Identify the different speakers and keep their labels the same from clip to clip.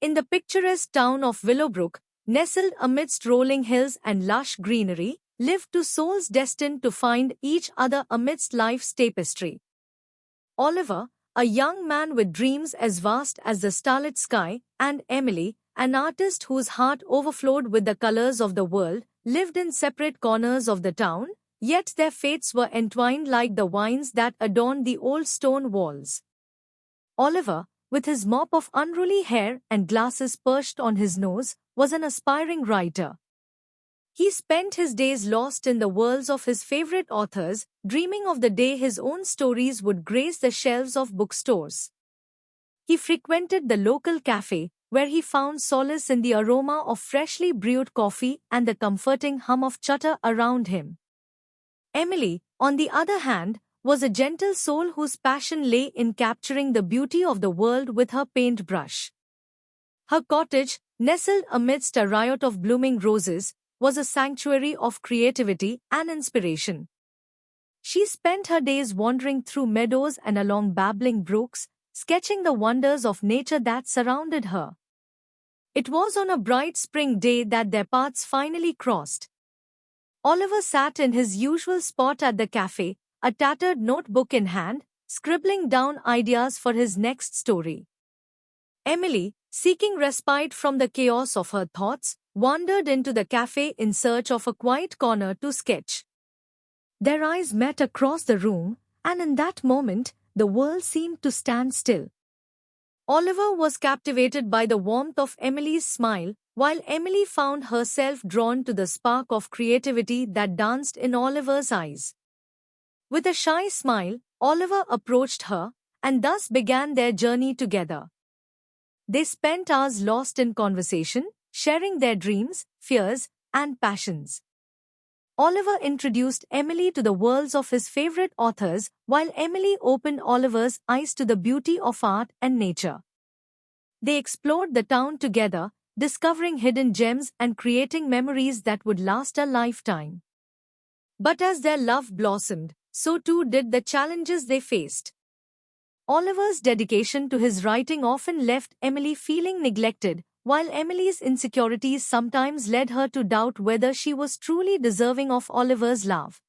Speaker 1: In the picturesque town of Willowbrook, nestled amidst rolling hills and lush greenery, lived two souls destined to find each other amidst life's tapestry. Oliver, a young man with dreams as vast as the starlit sky, and Emily, an artist whose heart overflowed with the colors of the world, lived in separate corners of the town, yet their fates were entwined like the vines that adorned the old stone walls. Oliver, with his mop of unruly hair and glasses perched on his nose, was an aspiring writer. He spent his days lost in the worlds of his favorite authors, dreaming of the day his own stories would grace the shelves of bookstores. He frequented the local cafe, where he found solace in the aroma of freshly brewed coffee and the comforting hum of chatter around him. Emily, on the other hand, was a gentle soul whose passion lay in capturing the beauty of the world with her paintbrush. Her cottage, nestled amidst a riot of blooming roses, was a sanctuary of creativity and inspiration. She spent her days wandering through meadows and along babbling brooks, sketching the wonders of nature that surrounded her. It was on a bright spring day that their paths finally crossed. Oliver sat in his usual spot at the cafe, a tattered notebook in hand, scribbling down ideas for his next story. Emily, seeking respite from the chaos of her thoughts, wandered into the cafe in search of a quiet corner to sketch. Their eyes met across the room, and in that moment, the world seemed to stand still. Oliver was captivated by the warmth of Emily's smile, while Emily found herself drawn to the spark of creativity that danced in Oliver's eyes. With a shy smile, Oliver approached her, and thus began their journey together. They spent hours lost in conversation, sharing their dreams, fears, and passions. Oliver introduced Emily to the worlds of his favorite authors, while Emily opened Oliver's eyes to the beauty of art and nature. They explored the town together, discovering hidden gems and creating memories that would last a lifetime. But as their love blossomed, so too did the challenges they faced. Oliver's dedication to his writing often left Emily feeling neglected, while Emily's insecurities sometimes led her to doubt whether she was truly deserving of Oliver's love.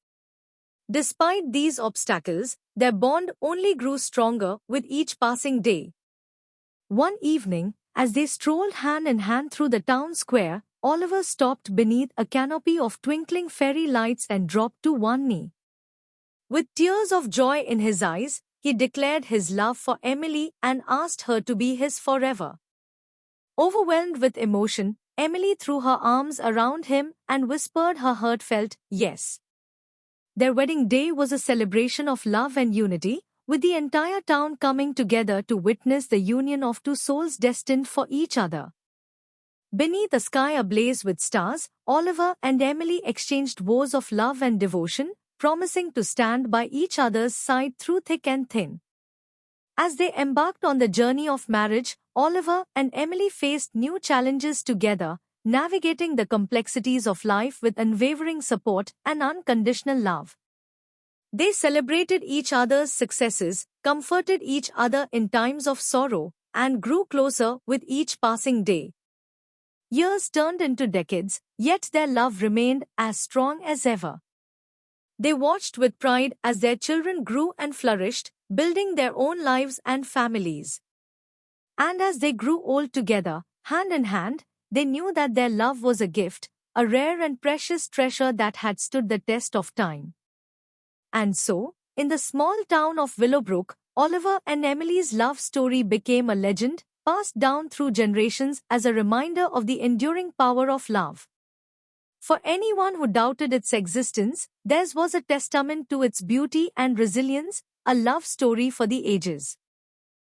Speaker 1: Despite these obstacles, their bond only grew stronger with each passing day. One evening, as they strolled hand in hand through the town square, Oliver stopped beneath a canopy of twinkling fairy lights and dropped to one knee. With tears of joy in his eyes, he declared his love for Emily and asked her to be his forever. Overwhelmed with emotion, Emily threw her arms around him and whispered her heartfelt yes. Their wedding day was a celebration of love and unity, with the entire town coming together to witness the union of two souls destined for each other. Beneath a sky ablaze with stars, Oliver and Emily exchanged vows of love and devotion, promising to stand by each other's side through thick and thin. As they embarked on the journey of marriage, Oliver and Emily faced new challenges together, navigating the complexities of life with unwavering support and unconditional love. They celebrated each other's successes, comforted each other in times of sorrow, and grew closer with each passing day. Years turned into decades, yet their love remained as strong as ever. They watched with pride as their children grew and flourished, building their own lives and families. And as they grew old together, hand in hand, they knew that their love was a gift, a rare and precious treasure that had stood the test of time. And so, in the small town of Willowbrook, Oliver and Emily's love story became a legend, passed down through generations as a reminder of the enduring power of love. For anyone who doubted its existence, theirs was a testament to its beauty and resilience, a love story for the ages.